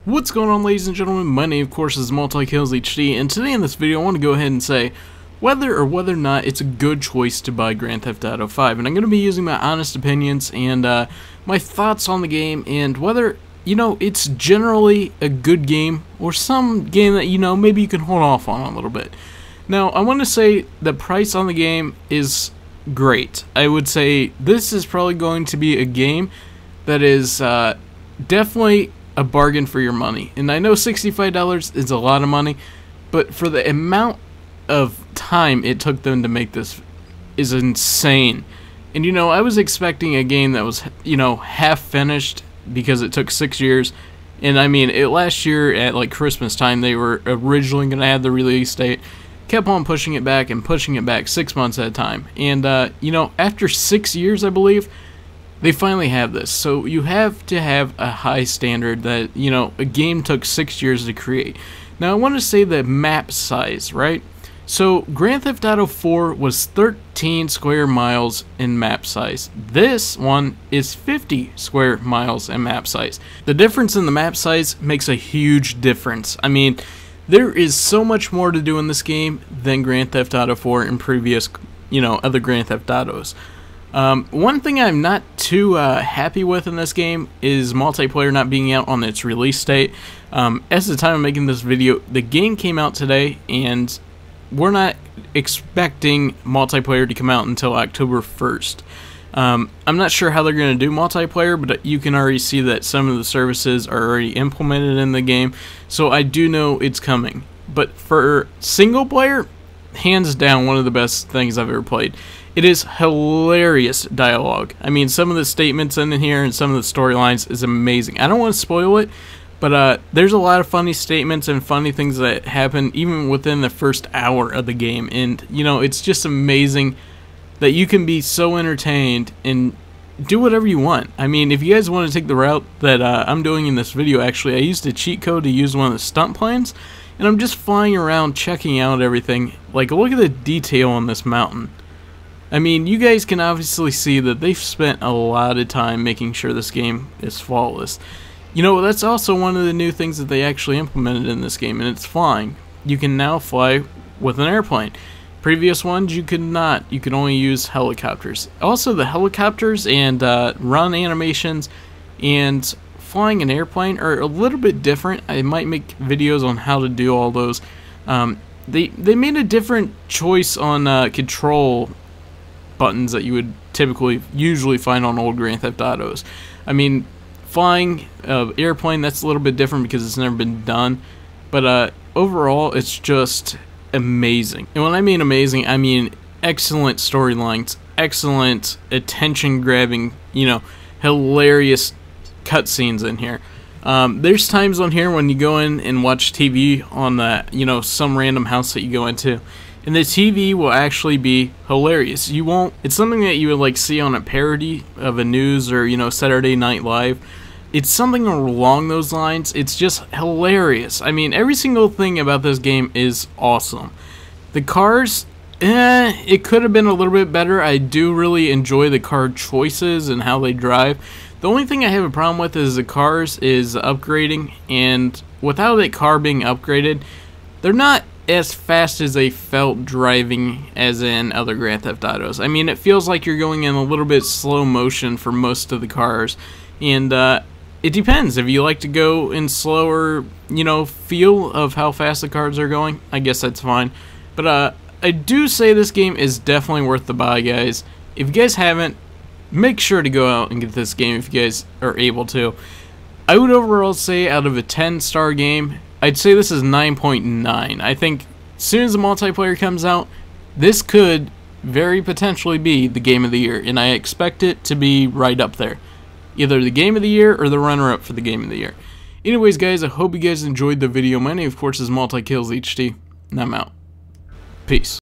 What's going on, ladies and gentlemen? My name, of course, is Multi-Kills HD, and today in this video I want to go ahead and say whether or not it's a good choice to buy Grand Theft Auto 5. And I'm going to be using my honest opinions and my thoughts on the game, and whether, it's generally a good game or some game that, maybe you can hold off on a little bit. Now, I want to say the price on the game is great. I would say this is probably going to be a game that is definitely a bargain for your money. And I know $65 is a lot of money, but for the amount of time it took them to make this is insane. And I was expecting a game that was, half finished because it took 6 years. And I mean, last year at like Christmas time, they were originally going to have the release date, kept on pushing it back and pushing it back 6 months at a time. And, after 6 years, I believe, they finally have this. So you have to have a high standard that, a game took 6 years to create. Now I want to say the map size, right? So Grand Theft Auto 4 was 13 square miles in map size. This one is 50 square miles in map size. The difference in the map size makes a huge difference. I mean, there is so much more to do in this game than Grand Theft Auto 4 and previous, other Grand Theft Autos. One thing I'm not too happy with in this game is multiplayer not being out on its release date. As the time of making this video, the game came out today, and we're not expecting multiplayer to come out until October 1st. I'm not sure how they're going to do multiplayer, but you can already see that some of the services are already implemented in the game, so I do know it's coming. But for single player, hands down one of the best things I've ever played. It is hilarious dialogue. I mean, some of the statements in here and some of the storylines is amazing. I don't want to spoil it, but there's a lot of funny statements and funny things that happen even within the first hour of the game. And, it's just amazing that you can be so entertained and do whatever you want. I mean, if you guys want to take the route that I'm doing in this video, actually, I used a cheat code to use one of the stunt planes, and I'm just flying around checking out everything. Like, look at the detail on this mountain. I mean, you guys can obviously see that they've spent a lot of time making sure this game is flawless. That's also one of the new things that they actually implemented in this game, and it's flying. You can now fly with an airplane. Previous ones, you could not. You could only use helicopters. Also, the helicopters and run animations and flying an airplane are a little bit different. I might make videos on how to do all those. They made a different choice on control buttons that you would usually find on old Grand Theft Autos. I mean, flying airplane, that's a little bit different because it's never been done, but overall it's just amazing. And when I mean amazing, I mean excellent storylines, excellent attention grabbing, hilarious cutscenes in here. There's times on here when you go in and watch TV on the, some random house that you go into, and the TV will actually be hilarious. It's something that you would like see on a parody of a news or, Saturday Night Live. It's something along those lines. It's just hilarious. I mean, every single thing about this game is awesome. The cars, it could have been a little bit better. I do really enjoy the car choices and how they drive. The only thing I have a problem with is the cars is upgrading, and without a car being upgraded, they're not as fast as they felt driving as in other Grand Theft Autos. I mean, it feels like you're going in a little bit slow motion for most of the cars, and it depends. If you like to go in slower, feel of how fast the cars are going, I guess that's fine. But I do say this game is definitely worth the buy, guys. If you guys haven't, make sure to go out and get this game if you guys are able to. I would overall say out of a 10-star game, I'd say this is 9.9. I think as soon as the multiplayer comes out, this could very potentially be the game of the year, and I expect it to be right up there. Either the game of the year or the runner-up for the game of the year. Anyways, guys, I hope you guys enjoyed the video. My name, of course, is Multi-Kills HD, and I'm out. Peace.